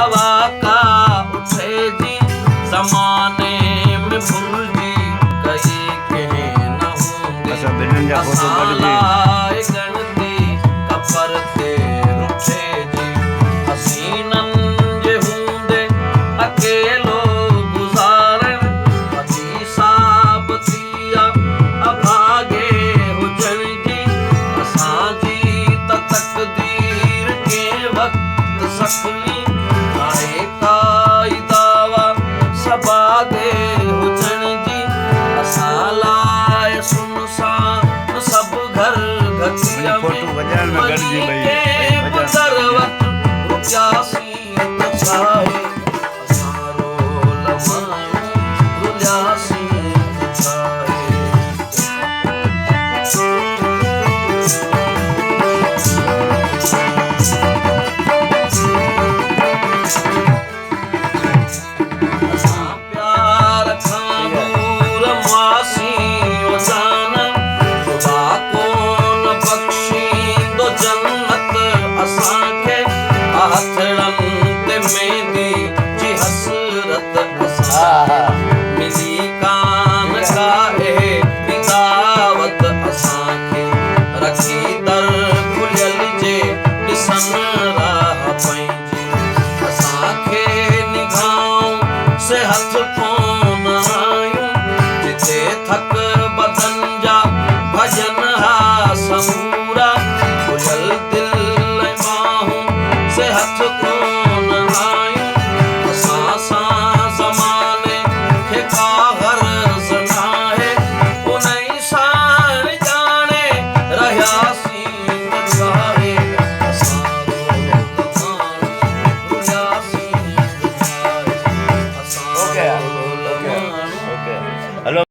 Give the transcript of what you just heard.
हवा का उठे जी ज़माने में भुलजी कई के न होंगे असालाए गणती कपरते रुठे जी हसीनन जे हूंदे अकेलो गुज़ारण पति साब थिया अभागे हुजण जी असांजी त तक़दीर के वक़्त सखनी सबागे हुजण जी असां लाइ सुनसान सभु घर घटिया में वञी के गुज़र वक़्त रुपियासीं त छाहे असां रोल मायूं रुलियासीं त छाहे मेंदी जी हसरत मिली कान काहे दावत असांखे रखी दर खुलियल जे ॾिसन राह पंहिंजी असांखे निगाहूं से हथ कोन आयूं जिते थक बदन जा भॼन हा समूरा खुलियल दिल ऐं बाहूं से हथ कोन